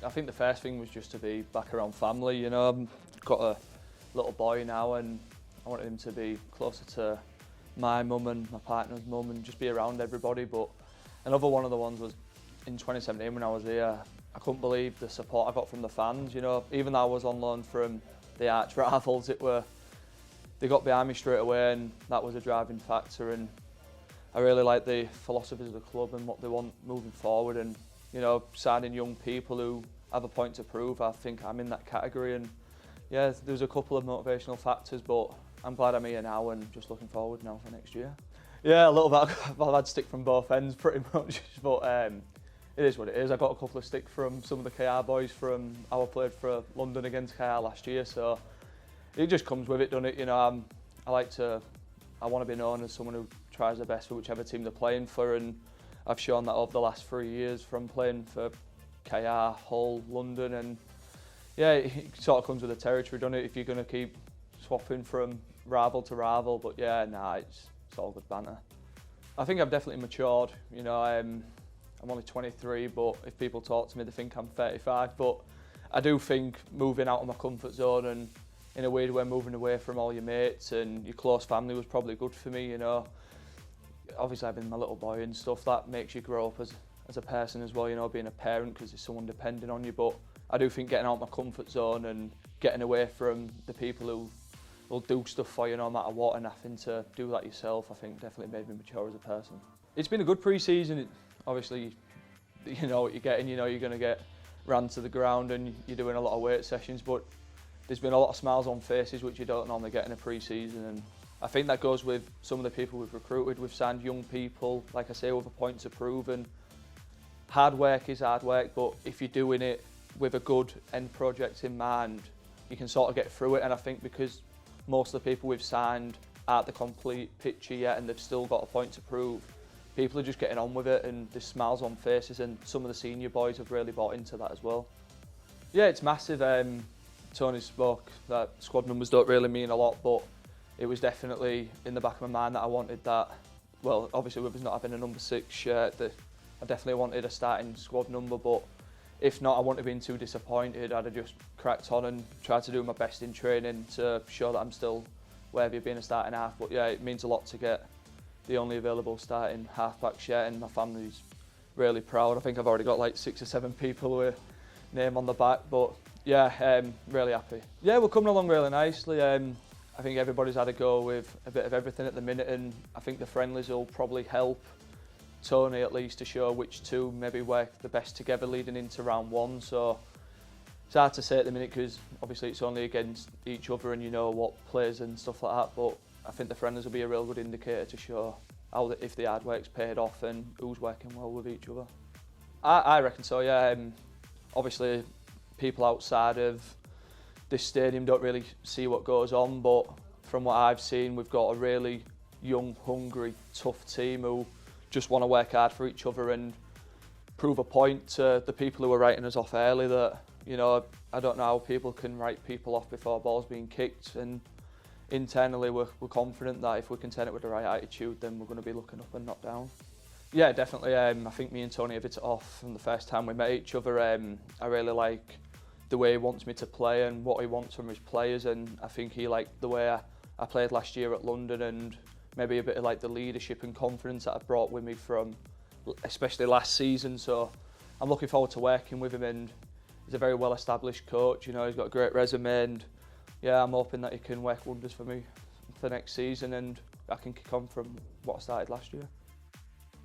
I think the first thing was just to be back around family, you know. I've got a little boy now and I wanted him to be closer to my mum and my partner's mum and just be around everybody. But another one of the ones was in 2017 when I was here. I couldn't believe the support I got from the fans, you know. Even though I was on loan from the arch rivals, they got behind me straight away, and that was a driving factor. And I really like the philosophies of the club and what they want moving forward, and you know, signing young people who have a point to prove. I think I'm in that category, and yeah, there's a couple of motivational factors, but I'm glad I'm here now and just looking forward now for next year. Yeah, a little bit. I've had stick from both ends pretty much, but it is what it is. I got a couple of stick from some of the KR boys from how I played for London against KR last year, so it just comes with it, doesn't it? You know, I want to be known as someone who tries their best for whichever team they're playing for, and I've shown that over the last 3 years from playing for KR, Hull, London, and yeah, it sort of comes with the territory, doesn't it? If you're going to keep swapping from rival to rival, but yeah, nah, it's all good banter. I think I've definitely matured. You know, I'm only 23, but if people talk to me, they think I'm 35. But I do think moving out of my comfort zone and in a weird way moving away from all your mates and your close family was probably good for me, you know. Obviously having my little boy and stuff, that makes you grow up as a person as well, you know, being a parent because there's someone depending on you. But I do think getting out of my comfort zone and getting away from the people who will do stuff for you no matter what and having to do that yourself, I think definitely made me mature as a person. It's been a good pre-season. Obviously, you know what you're getting, you know you're going to get ran to the ground and you're doing a lot of weight sessions, but there's been a lot of smiles on faces which you don't normally get in a pre-season, and I think that goes with some of the people we've recruited. We've signed young people, like I say, with a point to prove, and hard work is hard work, but if you're doing it with a good end project in mind, you can sort of get through it. And I think because most of the people we've signed aren't the complete picture yet and they've still got a point to prove, people are just getting on with it and there's smiles on faces, and some of the senior boys have really bought into that as well. Yeah, it's massive. Tony spoke that squad numbers don't really mean a lot, but it was definitely in the back of my mind that I wanted that. Well, obviously with us not having a number 6 shirt, that I definitely wanted a starting squad number, but if not, I wouldn't have been too disappointed. I'd have just cracked on and tried to do my best in training to show that I'm still worthy of being a starting half. But yeah, it means a lot to get the only available starting half-back shirt, and my family's really proud. I think I've already got like 6 or 7 people with name on the back, but yeah, really happy. Yeah, we're coming along really nicely. I think everybody's had a go with a bit of everything at the minute, and I think the friendlies will probably help Tony at least to show which two maybe work the best together leading into round 1. So it's hard to say at the minute because obviously it's only against each other and you know what players and stuff like that, but I think the friendlies will be a real good indicator to show how if the hard work's paid off and who's working well with each other. I reckon so, yeah. Obviously people outside of this stadium don't really see what goes on, but from what I've seen, we've got a really young, hungry, tough team who just want to work hard for each other and prove a point to the people who are writing us off early that, you know, I don't know how people can write people off before a ball's being kicked, and internally we're confident that if we can turn it with the right attitude, then we're going to be looking up and not down. Yeah, definitely. I think me and Tony have hit it off from the first time we met each other. I really like the way he wants me to play and what he wants from his players, and I think he liked the way I played last year at London, and maybe a bit of like the leadership and confidence that I brought with me from especially last season. So I'm looking forward to working with him, and he's a very well established coach, you know, he's got a great resume, and yeah, I'm hoping that he can work wonders for me for next season and I can kick on from what I started last year.